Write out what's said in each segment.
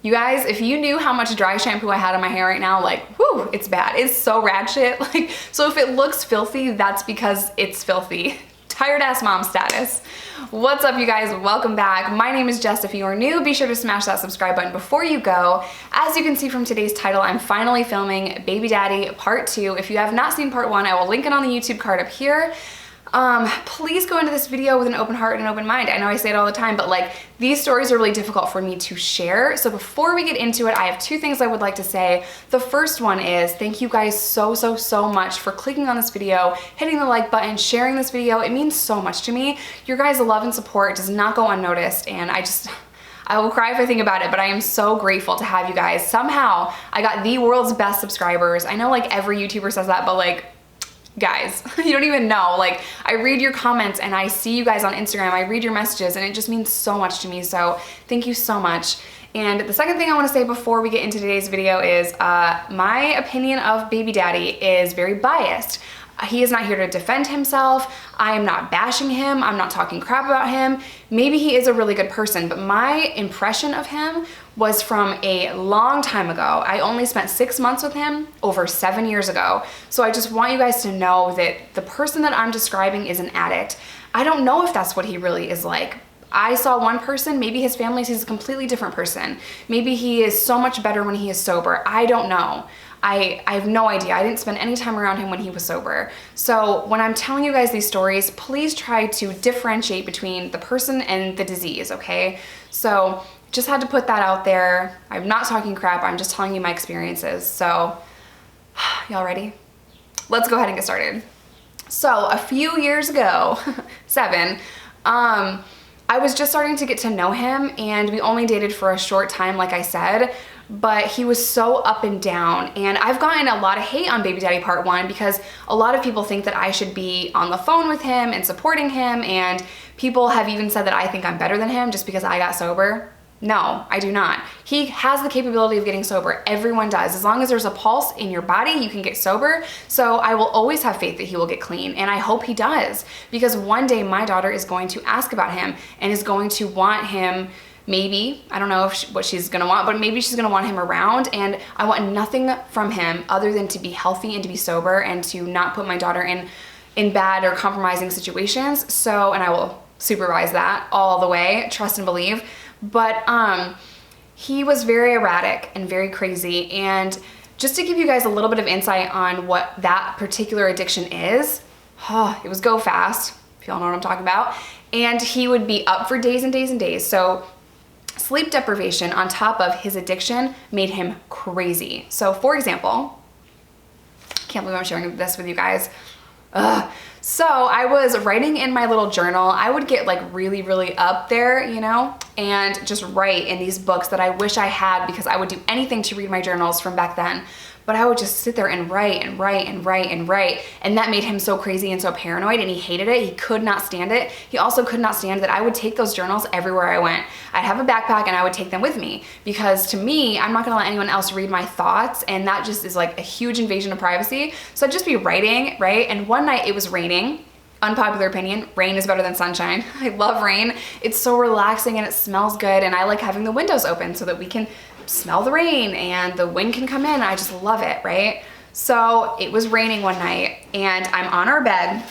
You guys, if you knew how much dry shampoo I had in my hair right now, like, whew, it's bad. It's so ratchet. Like, so if it looks filthy, that's because it's filthy. Tired ass mom status. What's up, you guys? Welcome back. My name is Jess. If you are new, be sure to smash that subscribe button before you go. As you can see from today's title, I'm finally filming Baby Daddy Part 2. If you have not seen Part 1, I will link it on the YouTube card up here. Please go into this video with an open heart and an open mind. I know I say it all the time, but like, these stories are really difficult for me to share. So before we get into it, I have two things I would like to say. The first one is thank you guys so much for clicking on this video, hitting the like button, sharing this video. It means so much to me. Your guys' love and support does not go unnoticed, and I will cry if I think about it, but I am so grateful to have you guys. Somehow, I got the world's best subscribers. I know like every YouTuber says that, but like, guys, you don't even know. Like, I read your comments and I see you guys on Instagram. I read your messages and it just means so much to me. So thank you so much. And the second thing I want to say before we get into today's video is my opinion of Baby Daddy is very biased. He is not here to defend himself. I am not bashing him. I'm not talking crap about him. Maybe he is a really good person, but my impression of him was from a long time ago. I only spent 6 months with him over 7 years ago. So I just want you guys to know that the person that I'm describing is an addict. I don't know if that's what he really is like. I saw one person, maybe his family sees a completely different person. Maybe he is so much better when he is sober. I don't know. I have no idea. I didn't spend any time around him when he was sober. So when I'm telling you guys these stories, please try to differentiate between the person and the disease, okay? So just had to put that out there. I'm not talking crap. I'm just telling you my experiences. So y'all ready? Let's go ahead and get started. So a few years ago, 7, I was just starting to get to know him, and we only dated for a short time, like I said, but he was so up and down. And I've gotten a lot of hate on Baby Daddy Part 1 because a lot of people think that I should be on the phone with him and supporting him, and people have even said that I think I'm better than him just because I got sober. No, I do not. He has the capability of getting sober. Everyone does. As long as there's a pulse in your body, you can get sober. So I will always have faith that he will get clean, and I hope he does, because one day my daughter is going to ask about him and is going to want him. Maybe, I don't know what she's gonna want, but maybe she's gonna want him around, and I want nothing from him other than to be healthy and to be sober and to not put my daughter in bad or compromising situations. So, and I will supervise that all the way, trust and believe. But he was very erratic and very crazy. And just to give you guys a little bit of insight on what that particular addiction is, it was go fast, if y'all know what I'm talking about. And he would be up for days and days and days. So sleep deprivation on top of his addiction made him crazy. So for example, can't believe I'm sharing this with you guys. So I was writing in my little journal. I would get like really up there, you know, and just write in these books that I wish I had, because I would do anything to read my journals from back then. But I would just sit there and write. And that made him so crazy and so paranoid, and he hated it. He could not stand it. He also could not stand that I would take those journals everywhere I went. I'd have a backpack and I would take them with me, because to me, I'm not gonna let anyone else read my thoughts, and that just is like a huge invasion of privacy. So I'd just be writing, right? And one night it was raining. Unpopular opinion, rain is better than sunshine. I love rain. It's so relaxing and it smells good, and I like having the windows open so that we can smell the rain and the wind can come in. I just love it, right? So it was raining one night, and I'm on our bed,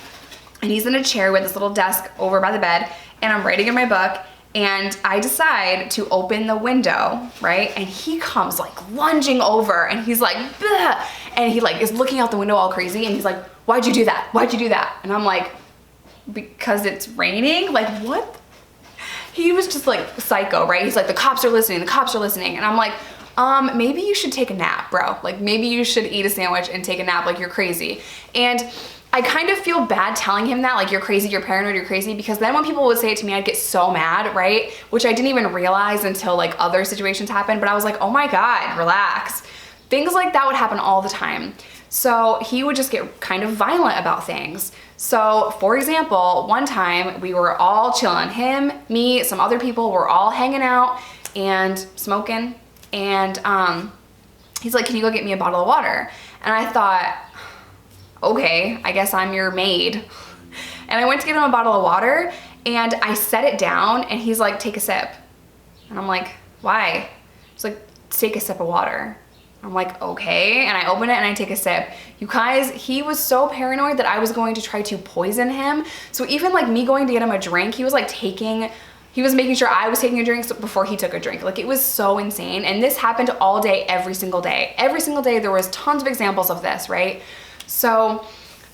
and he's in a chair with this little desk over by the bed, and I'm writing in my book, and I decide to open the window, right? And he comes like lunging over, and he's like, bleh! And he like is looking out the window all crazy, and he's like, why'd you do that? Why'd you do that? And I'm like, because it's raining? Like, what? He was just like psycho, right? He's like, the cops are listening. And I'm like, maybe you should take a nap, bro. Like, maybe you should eat a sandwich and take a nap. Like, you're crazy. And I kind of feel bad telling him that, like, you're crazy, you're paranoid, you're crazy, because then when people would say it to me, I'd get so mad, right? Which I didn't even realize until like other situations happened. But I was like, oh my God, relax. Things like that would happen all the time. So he would just get kind of violent about things. So for example, one time we were all chilling, him, me, some other people were all hanging out and smoking. And he's like, can you go get me a bottle of water? And I thought, okay, I guess I'm your maid. And I went to get him a bottle of water, and I set it down, and he's like, take a sip. And I'm like, why? It's like, take a sip of water. I'm like, okay. And I open it and I take a sip. You guys, he was so paranoid that I was going to try to poison him. So even like me going to get him a drink, he was making sure I was taking a drink before he took a drink. Like, it was so insane. And this happened all day, every single day. Every single day there was tons of examples of this, right? So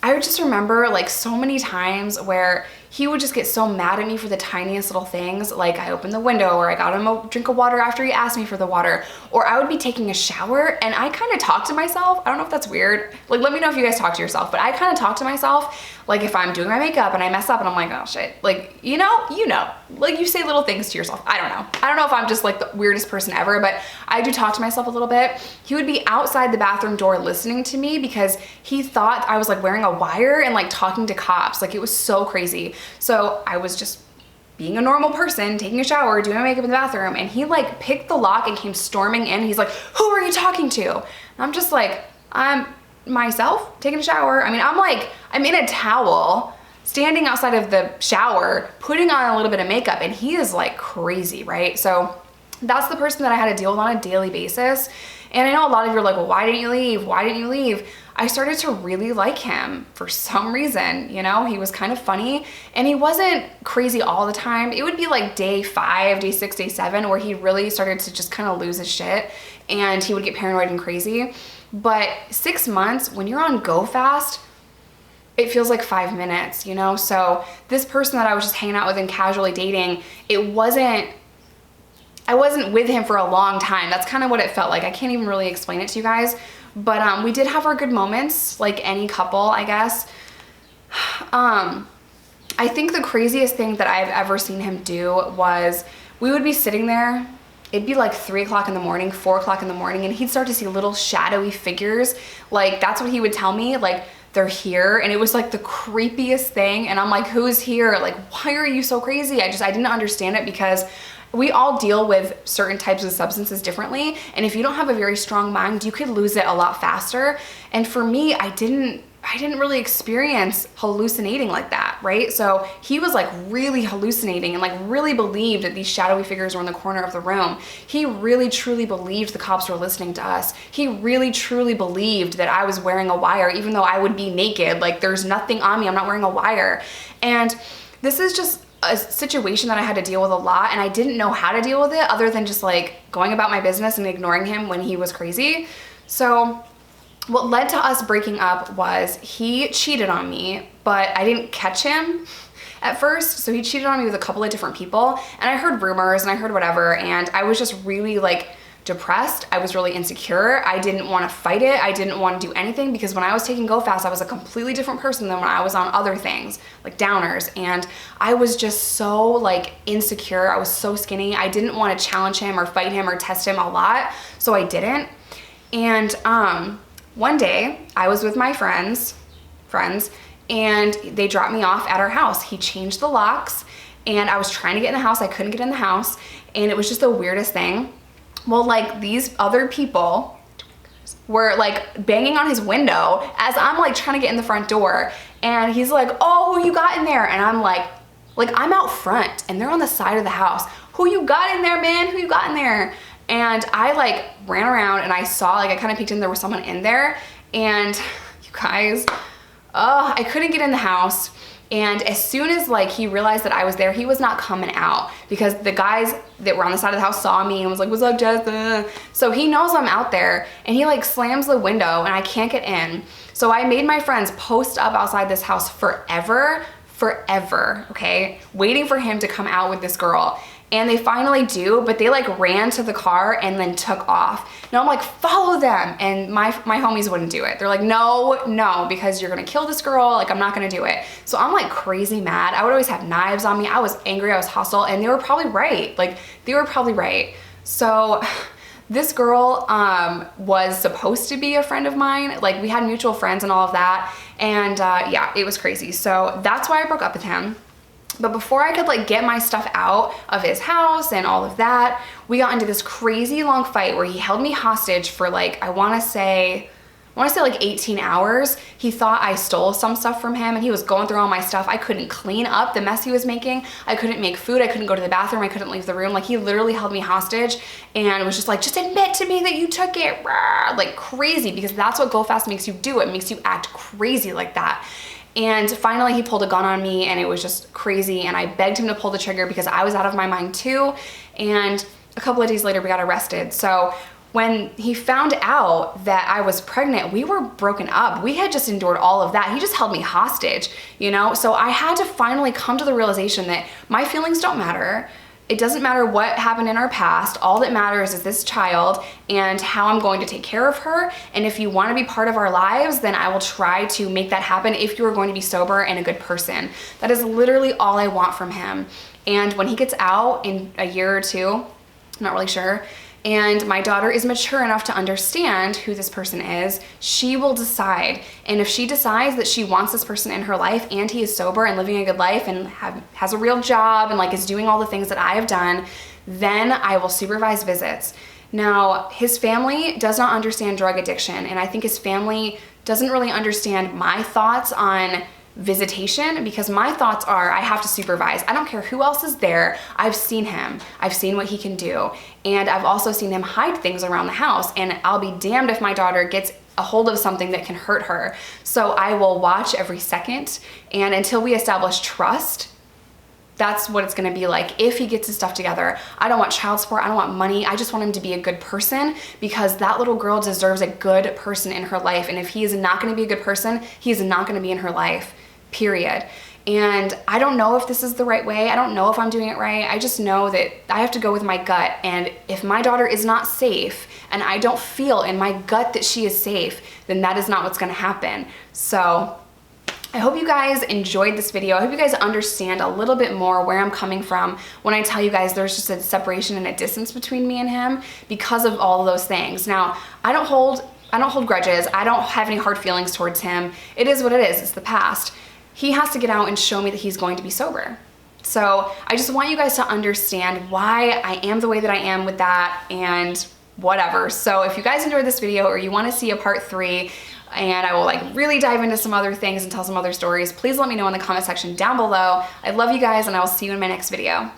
I would just remember like so many times where he would just get so mad at me for the tiniest little things. Like, I opened the window, or I got him a drink of water after he asked me for the water, or I would be taking a shower and I kind of talk to myself. I don't know if that's weird. Like, let me know if you guys talk to yourself, but I kind of talk to myself. Like, if I'm doing my makeup and I mess up and I'm like, oh shit, like, you know, like, you say little things to yourself. I don't know if I'm just like the weirdest person ever, but I do talk to myself a little bit. He would be outside the bathroom door listening to me because he thought I was like wearing a wire and like talking to cops. Like, it was so crazy. So I was just being a normal person, taking a shower, doing my makeup in the bathroom, and he like picked the lock and came storming in. He's like, who are you talking to? And I'm just like, I'm myself taking a shower. I mean, I'm in a towel, standing outside of the shower, putting on a little bit of makeup, and he is like crazy, right? So that's the person that I had to deal with on a daily basis. And I know a lot of you are like, well, why didn't you leave? Why didn't you leave? I started to really like him for some reason. You know, he was kind of funny, and he wasn't crazy all the time. It would be like day 5, day 6, day 7 where he really started to just kind of lose his shit, and he would get paranoid and crazy. But 6 months, when you're on go fast, it feels like 5 minutes, you know? So this person that I was just hanging out with and casually dating, I wasn't with him for a long time. That's kind of what it felt like. I can't even really explain it to you guys. But we did have our good moments, like any couple, I guess. I think the craziest thing that I've ever seen him do was we would be sitting there. It'd be like 3 o'clock in the morning, 4 o'clock in the morning, and he'd start to see little shadowy figures. Like, that's what he would tell me, like, they're here. And it was like the creepiest thing. And I'm like, who's here? Like, why are you so crazy? I didn't understand it, because we all deal with certain types of substances differently. And if you don't have a very strong mind, you could lose it a lot faster. And for me, I didn't really experience hallucinating like that, right? So he was like really hallucinating and like really believed that these shadowy figures were in the corner of the room. He really truly believed the cops were listening to us. He really truly believed that I was wearing a wire, even though I would be naked. Like, there's nothing on me, I'm not wearing a wire. And this is just a situation that I had to deal with a lot, and I didn't know how to deal with it other than just like going about my business and ignoring him when he was crazy. So what led to us breaking up was he cheated on me, but I didn't catch him at first. So he cheated on me with a couple of different people, and I heard rumors and I heard whatever, and I was just really like depressed. I was really insecure. I didn't want to fight it. I didn't want to do anything, because when I was taking Go Fast, I was a completely different person than when I was on other things like downers. And I was just so like insecure. I was so skinny. I didn't want to challenge him or fight him or test him a lot. So I didn't. And one day I was with my friends, and they dropped me off at our house. He changed the locks, and I was trying to get in the house. I couldn't get in the house. And it was just the weirdest thing. Well, like, these other people were like banging on his window as I'm like trying to get in the front door, and he's like, oh, who you got in there? And I'm like I'm out front and they're on the side of the house. Who you got in there, man? Who you got in there? And I like ran around and I saw, like, I kind of peeked in, there was someone in there, and you guys, I couldn't get in the house. And as soon as like he realized that I was there, he was not coming out, because the guys that were on the side of the house saw me and was like, what's up, Jess? So he knows I'm out there, and he like slams the window and I can't get in. So I made my friends post up outside this house forever, okay, waiting for him to come out with this girl. And they finally do, but they like ran to the car and then took off. Now I'm like, follow them. And my homies wouldn't do it. They're like, no, because you're gonna kill this girl. Like, I'm not gonna do it. So I'm like crazy mad. I would always have knives on me. I was angry, I was hostile, and they were probably right. Like, they were probably right. So this girl was supposed to be a friend of mine. Like, we had mutual friends and all of that. And yeah, it was crazy. So that's why I broke up with him. But before I could like get my stuff out of his house and all of that, we got into this crazy long fight where he held me hostage for like, I want to say I want to say like 18 hours. He thought I stole some stuff from him and he was going through all my stuff. I couldn't clean up the mess he was making. I couldn't make food. I couldn't go to the bathroom. I couldn't leave the room. Like he literally held me hostage and was just like, just admit to me that you took it. Like crazy, because that's what Go Fast makes you do. It makes you act crazy like that. And finally he pulled a gun on me and it was just crazy. And I begged him to pull the trigger because I was out of my mind too. And a couple of days later we got arrested. So when he found out that I was pregnant, we were broken up. We had just endured all of that. He just held me hostage, you know? So I had to finally come to the realization that my feelings don't matter. It doesn't matter what happened in our past. All that matters is this child and how I'm going to take care of her. And if you want to be part of our lives, then I will try to make that happen if you are going to be sober and a good person. That is literally all I want from him. And when he gets out in a year or two, I'm not really sure, and my daughter is mature enough to understand who this person is, she will decide. And if she decides that she wants this person in her life and he is sober and living a good life and has a real job and like is doing all the things that I have done, then I will supervise visits. Now, his family does not understand drug addiction, and I think his family doesn't really understand my thoughts on visitation, because my thoughts are I have to supervise. I don't care who else is there. I've seen him. I've seen what he can do. And I've also seen him hide things around the house, and I'll be damned if my daughter gets a hold of something that can hurt her. So I will watch every second, and until we establish trust, that's what it's gonna be like if he gets his stuff together. I don't want child support, I don't want money, I just want him to be a good person, because that little girl deserves a good person in her life. And if he is not gonna be a good person, he is not gonna be in her life, period. And I don't know if this is the right way. I don't know if I'm doing it right. I just know that I have to go with my gut. And if my daughter is not safe and I don't feel in my gut that she is safe, then that is not what's gonna happen. So I hope you guys enjoyed this video. I hope you guys understand a little bit more where I'm coming from when I tell you guys there's just a separation and a distance between me and him because of all of those things. Now, I don't hold grudges. I don't have any hard feelings towards him. It is what it is. It's the past. He has to get out and show me that he's going to be sober. So I just want you guys to understand why I am the way that I am with that and whatever. So if you guys enjoyed this video or you want to see a part 3, and I will like really dive into some other things and tell some other stories, please let me know in the comment section down below. I love you guys, and I will see you in my next video.